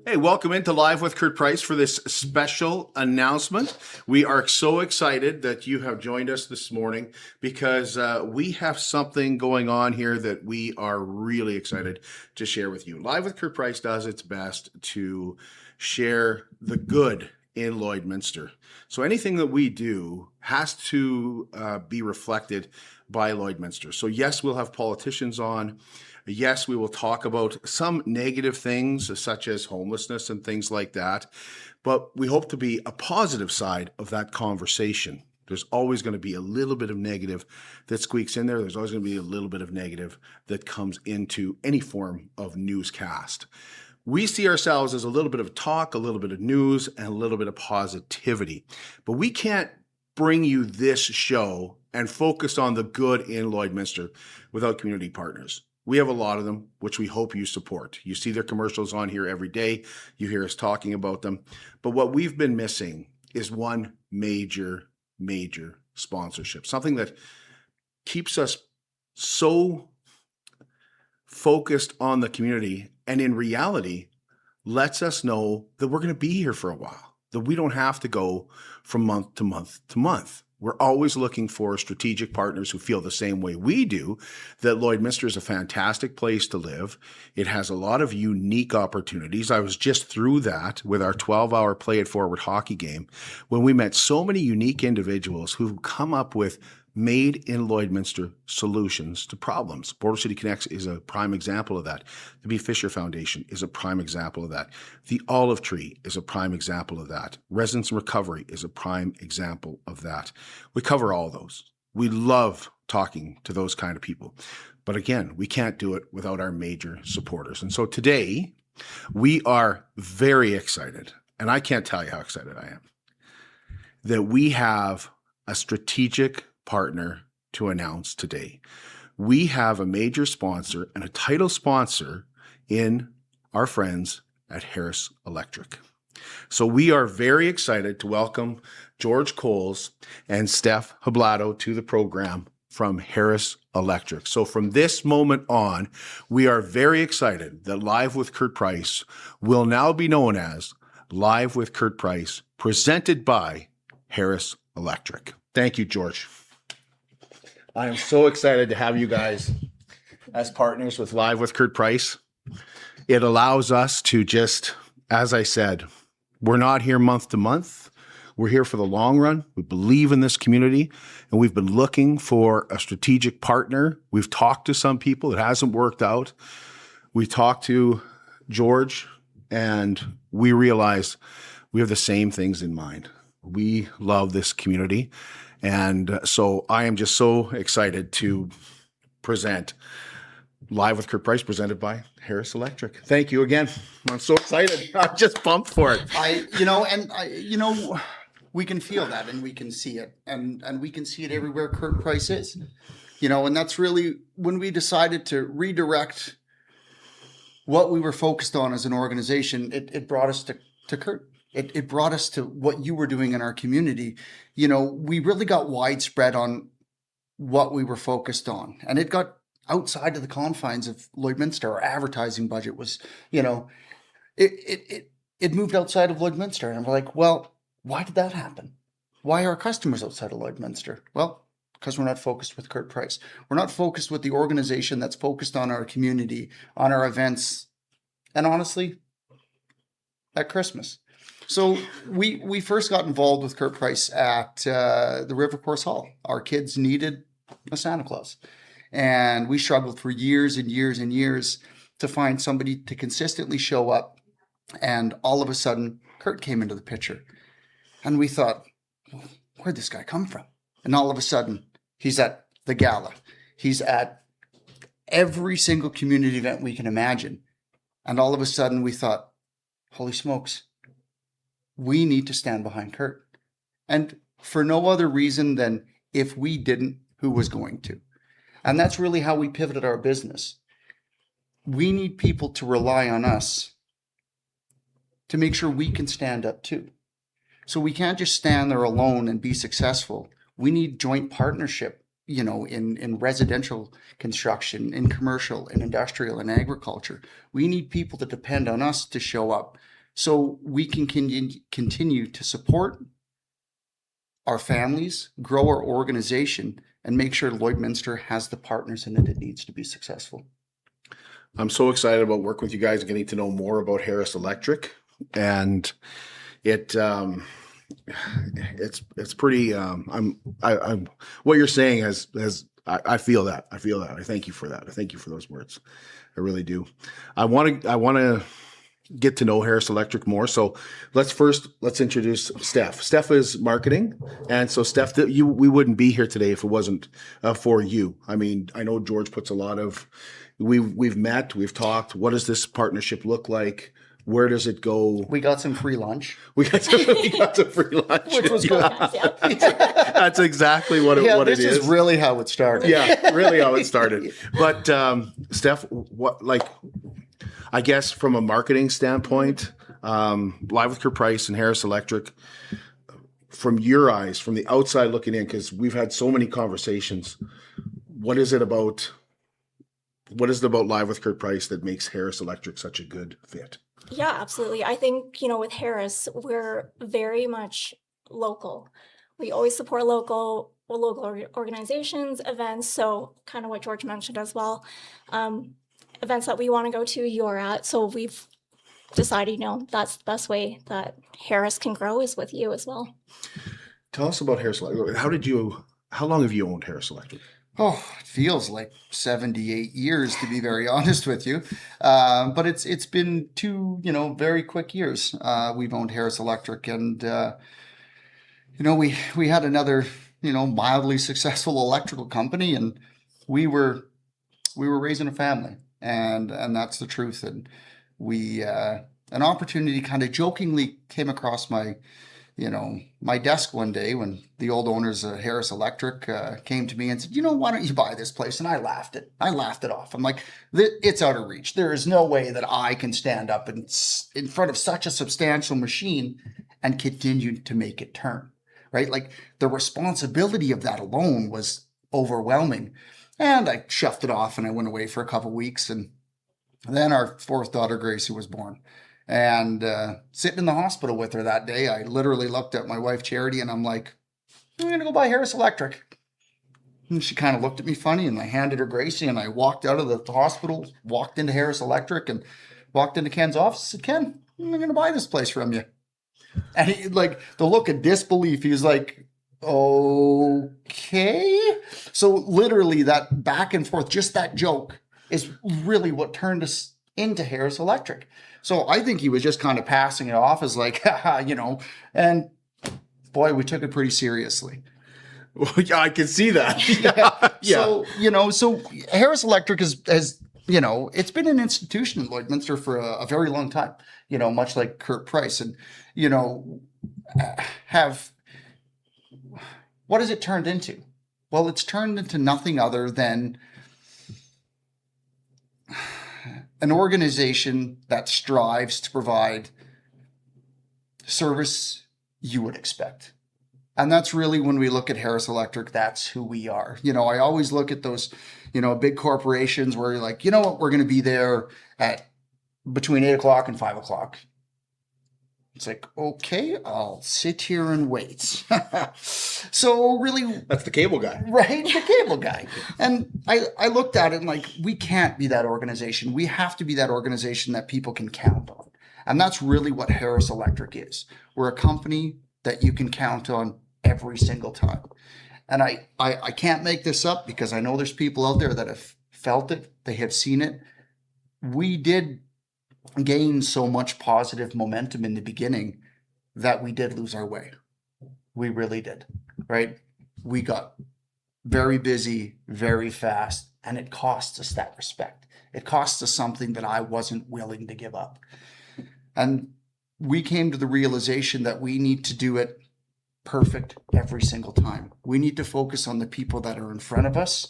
Hey, welcome into Live with Kurt Price for this special announcement. We are so excited that you have joined us this morning because we have something going on here that we are really excited to share with you. Live with Kurt Price does its best to share the good in Lloydminster. So anything that we do has to be reflected by Lloydminster. So yes, we'll have politicians on. Yes, we will talk about some negative things such as homelessness and things like that, but we hope to be a positive side of that conversation. There's always going to be a little bit of negative that squeaks in there. There's always going to be a little bit of negative that comes into any form of newscast. We see ourselves as a little bit of talk, a little bit of news, and a little bit of positivity, but we can't bring you this show and focus on the good in Lloydminster without community partners. We have a lot of them, which we hope you support. You see their commercials on here every day. You hear us talking about them. But what we've been missing is one major sponsorship, something that keeps us so focused on the community and in reality lets us know that we're going to be here for a while, that we don't have to go from month to month to month. We're always looking for strategic partners who feel the same way we do, that Lloydminster is a fantastic place to live. It has a lot of unique opportunities. I was just through that with our 12-hour Play It Forward hockey game when we met so many unique individuals who've come up with made in Lloydminster solutions to problems. Border City Connects is a prime example of that. The B. Fisher Foundation is a prime example of that. The Olive Tree is a prime example of that. Residence and Recovery is a prime example of that. We cover all those. We love talking to those kind of people. But again, we can't do it without our major supporters. And so today, we are very excited, and I can't tell you how excited I am, that we have a strategic partner to announce today. We have a major sponsor and a title sponsor in our friends at Harris Electric. So we are very excited to welcome George Coles and Steph Hablato to the program from Harris Electric. So from this moment on, we are very excited that Live with Kurt Price will now be known as Live with Kurt Price, presented by Harris Electric. Thank you, George. I am so excited to have you guys as partners with Live with Kurt Price. It allows us to just, as I said, we're not here month to month. We're here for the long run. We believe in this community, and we've been looking for a strategic partner. We've talked to some people. It hasn't worked out. We talked to George, and we realized we have the same things in mind. We love this community. And so I am just so excited to present Live with Kurt Price, presented by Harris Electric. Thank you again. I'm so excited. I'm just pumped for it. We can feel that and we can see it. And we can see it everywhere Kurt Price is. And that's really when we decided to redirect what we were focused on as an organization, it brought us to Kurt. It brought us to what you were doing in our community. We really got widespread on what we were focused on, and it got outside of the confines of Lloydminster. Our advertising budget was, it moved outside of Lloydminster, and we're like, well, why did that happen? Why are our customers outside of Lloydminster? Well, because we're not focused with Kurt Price. We're not focused with the organization that's focused on our community, on our events, and honestly, at Christmas. So we first got involved with Kurt Price at the River Course Hall. Our kids needed a Santa Claus. And we struggled for years and years and years to find somebody to consistently show up. And all of a sudden, Kurt came into the picture. And we thought, where'd this guy come from? And all of a sudden, he's at the gala. He's at every single community event we can imagine. And all of a sudden, we thought, holy smokes. We need to stand behind Kurt. And for no other reason than if we didn't, who was going to? And that's really how we pivoted our business. We need people to rely on us to make sure we can stand up too. So we can't just stand there alone and be successful. We need joint partnership in residential construction, in commercial, in industrial, and agriculture. We need people to depend on us to show up so we can continue to support our families, grow our organization, and make sure Lloydminster has the partners in it needs to be successful. I'm so excited about working with you guys and getting to know more about Harris Electric, and it's pretty. I'm what you're saying I feel that. I thank you for that. I thank you for those words. I really do. I want to get to know Harris Electric more. So let's introduce Steph. Steph is marketing, and so Steph, we wouldn't be here today if it wasn't for you. I mean, I know George puts a lot of. We've met, we've talked. What does this partnership look like? Where does it go? We got some free lunch. We got some free lunch, which was good. That's exactly what it is. This is really how it started. Yeah, really how it started. But Steph, I guess from a marketing standpoint, Live with Kurt Price and Harris Electric, from your eyes, from the outside looking in, because we've had so many conversations, what is it about Live with Kurt Price that makes Harris Electric such a good fit? Yeah, absolutely. I think, with Harris, we're very much local. We always support local organizations, events. So kind of what George mentioned as well. Events that we want to go to, you're at. So we've decided, that's the best way that Harris can grow is with you as well. Tell us about Harris Electric. How long have you owned Harris Electric? Oh, it feels like 78 years, to be very honest with you. But it's been 2, very quick years. We've owned Harris Electric, and we had another, mildly successful electrical company, and we were raising a family, and that's the truth. And we an opportunity kind of jokingly came across my desk one day when the old owners of Harris Electric came to me and said, why don't you buy this place? And I laughed it off. I'm like, it's out of reach. There is no way that I can stand up in front of such a substantial machine and continue to make it turn, right? Like the responsibility of that alone was overwhelming. And I shoved it off and I went away for a couple of weeks. And then our 4th daughter, Gracie, was born. And sitting in the hospital with her that day, I literally looked at my wife, Charity, and I'm like, I'm going to go buy Harris Electric. And she kind of looked at me funny, and I handed her Gracie, and I walked out of the hospital, walked into Harris Electric, and walked into Ken's office and said, Ken, I'm going to buy this place from you. And he, like, the look of disbelief, he was like, okay. So literally that back and forth, just that joke is really what turned us into Harris Electric. So I think he was just kind of passing it off as like, and boy, we took it pretty seriously. Well, yeah, I can see that. Yeah. So Harris Electric has it's been an institution in Lloydminster for a very long time, much like Kurt Price. And, what has it turned into? Well, it's turned into nothing other than an organization that strives to provide service you would expect. And that's really when we look at Harris Electric, that's who we are. I always look at those, big corporations where you're like, we're going to be there at between 8 o'clock and 5 o'clock. It's like, okay, I'll sit here and wait. So really... That's the cable guy. Right, the cable guy. And I looked at it and like, we can't be that organization. We have to be that organization that people can count on. And that's really what Harris Electric is. We're a company that you can count on every single time. And I can't make this up because I know there's people out there that have felt it. They have seen it. We did gain so much positive momentum in the beginning that we did lose our way. We really did, right? We got very busy, very fast, and it cost us that respect. It cost us something that I wasn't willing to give up. And we came to the realization that we need to do it perfect every single time. We need to focus on the people that are in front of us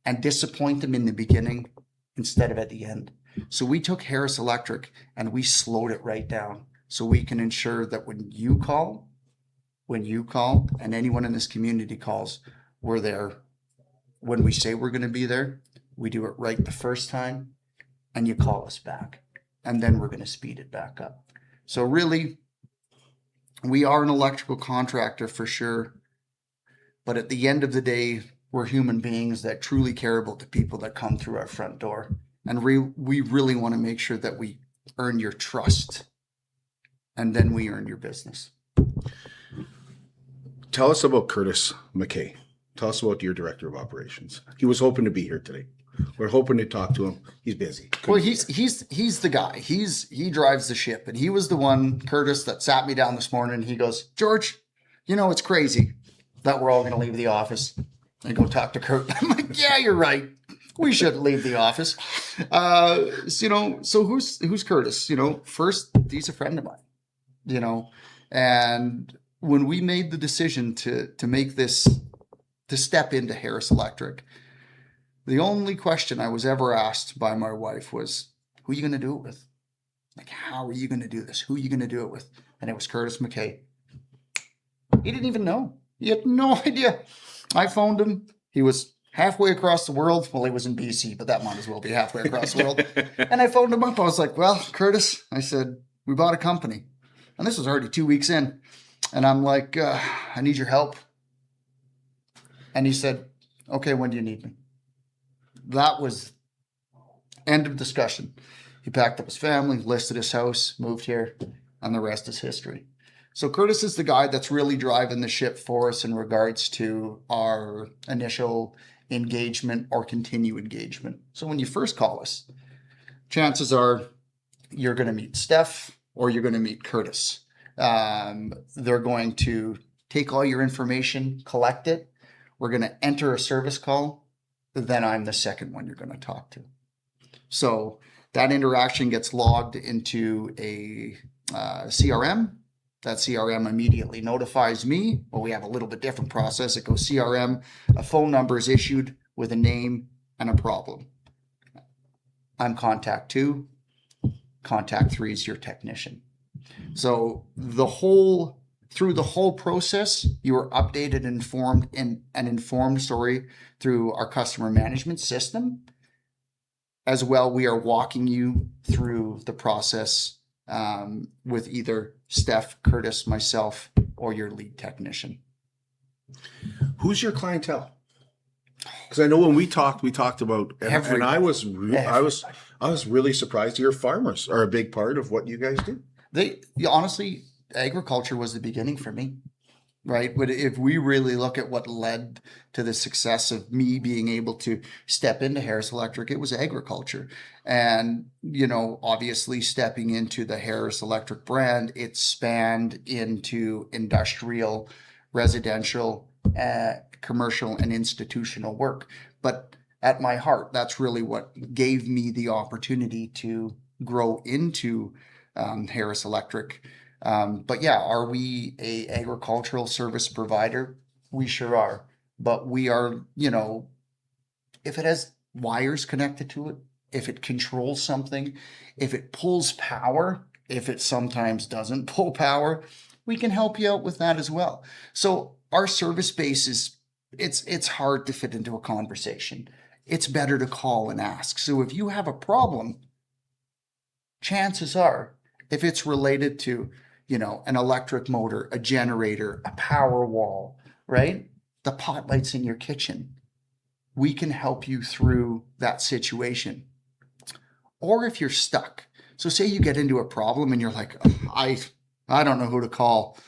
and disappoint them in the beginning instead of at the end. So we took Harris Electric and we slowed it right down so we can ensure that when you call, and anyone in this community calls, we're there when we say we're going to be there, we do it right the first time, and you call us back, and then we're going to speed it back up. So really, we are an electrical contractor for sure, but at the end of the day, we're human beings that truly care about the people that come through our front door. And we really want to make sure that we earn your trust, and then we earn your business. Tell us about Curtis McKay. Tell us about your director of operations. He was hoping to be here today. We're hoping to talk to him. He's busy. Well, he's the guy. He drives the ship, and he was the one, Curtis, that sat me down this morning. He goes, George, it's crazy that we're all going to leave the office and go talk to Kurt. I'm like, yeah, you're right. We shouldn't leave the office. So who's Curtis? First, he's a friend of mine. And when we made the decision to make this, to step into Harris Electric, the only question I was ever asked by my wife was, who are you going to do it with? Like, how are you going to do this? Who are you going to do it with? And it was Curtis McKay. He didn't even know. He had no idea. I phoned him. He was halfway across the world. Well, he was in BC, but that might as well be halfway across the world. And I phoned him up. I was like, well, Curtis, I said, we bought a company. And this was already 2 weeks in. And I'm like, I need your help. And he said, okay, when do you need me? That was end of discussion. He packed up his family, listed his house, moved here, and the rest is history. So Curtis is the guy that's really driving the ship for us in regards to our initial engagement or continue engagement. So when you first call us, chances are you're going to meet Steph or you're going to meet Curtis. They're going to take all your information, collect it. We're going to enter a service call. Then I'm the second one you're going to talk to. So that interaction gets logged into a CRM. That CRM immediately notifies me. Well, we have a little bit different process. It goes CRM. A phone number is issued with a name and a problem. I'm contact 2. Contact 3 is your technician. So through the whole process, you are updated, informed, and an informed story through our customer management system. As well, we are walking you through the process with either Steph, Curtis, myself, or your lead technician. Who's your clientele? Because I know when we talked about, and I was really surprised. Your farmers are a big part of what you guys do. Honestly, agriculture was the beginning for me, right? But if we really look at what led to the success of me being able to step into Harris Electric, it was agriculture. And, obviously stepping into the Harris Electric brand, it spanned into industrial, residential, commercial, and institutional work. But at my heart, that's really what gave me the opportunity to grow into Harris Electric. But yeah, are we a agricultural service provider? We sure are. But we are, if it has wires connected to it, if it controls something, if it pulls power, if it sometimes doesn't pull power, we can help you out with that as well. So our service base it's hard to fit into a conversation. It's better to call and ask. So if you have a problem, chances are, if it's related to an electric motor, a generator, a power wall, right? The pot lights in your kitchen. We can help you through that situation. Or if you're stuck. So say you get into a problem and you're like, I don't know who to call.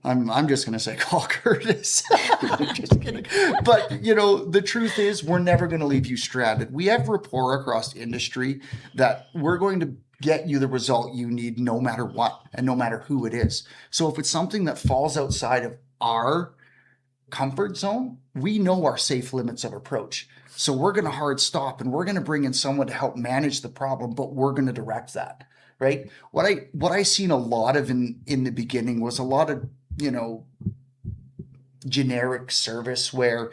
I'm just going to say call Curtis. I'm just kidding. But, the truth is we're never going to leave you stranded. We have rapport across industry that we're going to get you the result you need no matter what and no matter who it is. So if it's something that falls outside of our comfort zone, we know our safe limits of approach. So we're going to hard stop and we're going to bring in someone to help manage the problem, but we're going to direct that, right? What I seen a lot of in the beginning was a lot of, generic service where,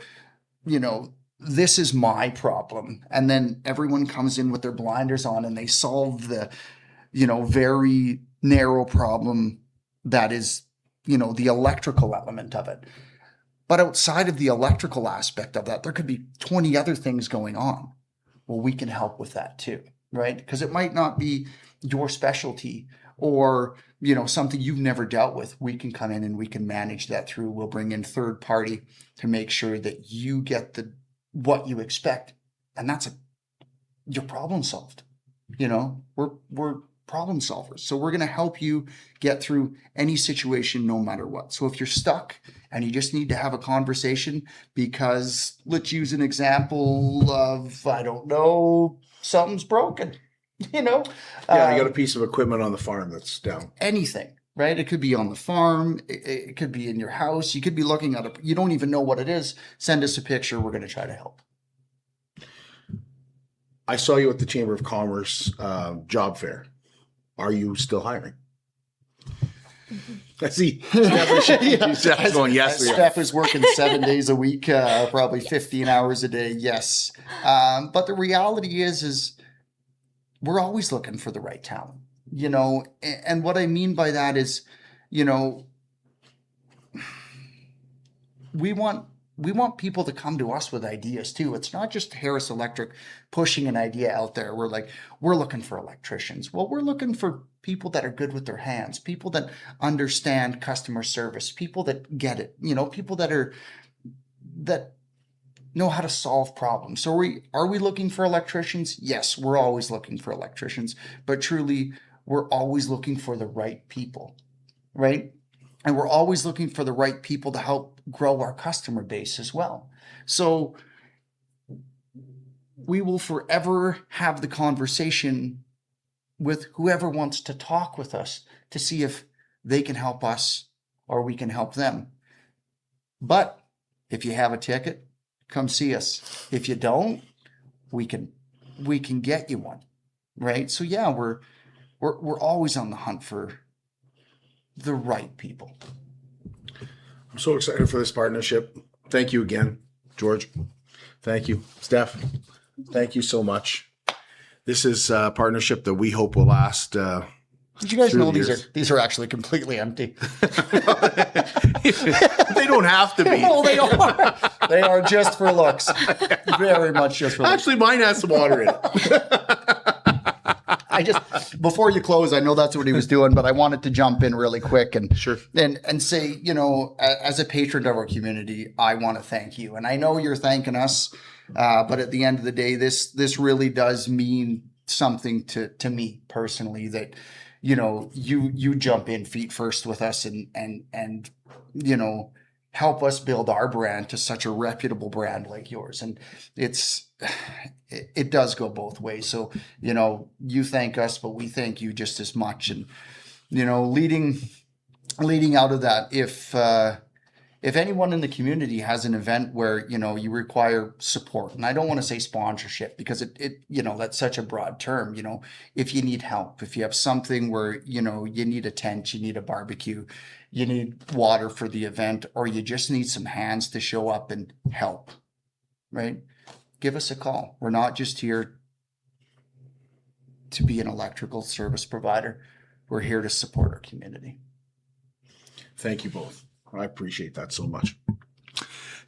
this is my problem. And then everyone comes in with their blinders on and they solve the, very narrow problem that is, the electrical element of it. But outside of the electrical aspect of that, there could be 20 other things going on. Well, we can help with that too, right? Because it might not be your specialty or, something you've never dealt with. We can come in and we can manage that through. We'll bring in third party to make sure that you get what you expect. And you're problem solved. We're problem solvers. So we're going to help you get through any situation, no matter what. So if you're stuck and you just need to have a conversation because, let's use an example of, I don't know, something's broken, Yeah, you got a piece of equipment on the farm that's down. anything, right? It could be on the farm. It could be in your house. You could be looking at you don't even know what it is. Send us a picture. We're going to try to help. I saw you at the Chamber of Commerce job fair. Are you still hiring? I see. Steph's going, yes, we are. Steph is working 7 days a week, probably 15 hours a day. Yes. But the reality is we're always looking for the right talent, and what I mean by that is, we want people to come to us with ideas too. It's not just Harris Electric pushing an idea out there. We're looking for electricians. Well, we're looking for people that are good with their hands, people that understand customer service, people that get it, people that know how to solve problems. So are we looking for electricians? Yes, we're always looking for electricians, but truly we're always looking for the right people, right? And we're always looking for the right people to help grow our customer base as well. So we will forever have the conversation with whoever wants to talk with us to see if they can help us or we can help them. But if you have a ticket, come see us. If you don't, we can get you one, right? So yeah, we're always on the hunt for the right people. I'm so excited for this partnership. Thank you again, George. Thank you, Steph. Thank you so much. This is a partnership that we hope will last. Did you guys through know the these are actually completely empty? They don't have to be. No, they are. They are just for looks. Very much just for looks. Actually, mine has some water in it. Before you close, I know that's what he was doing, but I wanted to jump in really quick and Sure. and say, as a patron of our community, I want to thank you. And I know you're thanking us, but at the end of the day, this really does mean something to me personally, that you jump in feet first with us and help us build our brand to such a reputable brand like yours. And it does go both ways. So, you thank us, but we thank you just as much. And, leading out of that, if anyone in the community has an event where, you require support, and I don't want to say sponsorship because it that's such a broad term, if you need help, if you have something where, you need a tent, you need a barbecue, you need water for the event, or you just need some hands to show up and help, right? Give us a call. We're not just here to be an electrical service provider. We're here to support our community. Thank you both. I appreciate that so much.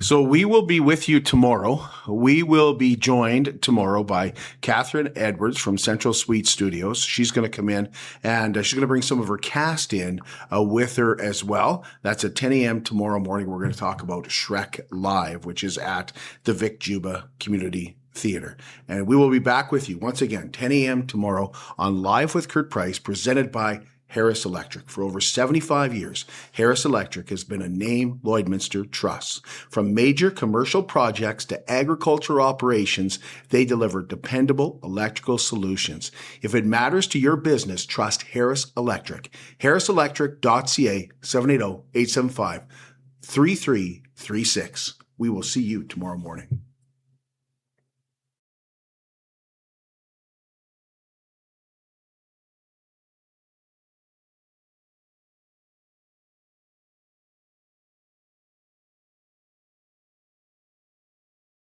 So we will be with you tomorrow. We will be joined tomorrow by Catherine Edwards from Central Suite Studios. She's going to come in and she's going to bring some of her cast in with her as well. That's at 10 a.m. tomorrow morning. We're going to talk about Shrek Live, which is at the Vic Juba Community Theater. And we will be back with you once again, 10 a.m. tomorrow on Live with Kurt Price, presented by Harris Electric. For over 75 years, Harris Electric has been a name Lloydminster trusts. From major commercial projects to agriculture operations, they deliver dependable electrical solutions. If it matters to your business, trust Harris Electric. harriselectric.ca, 780-875-3336. We will see you tomorrow morning.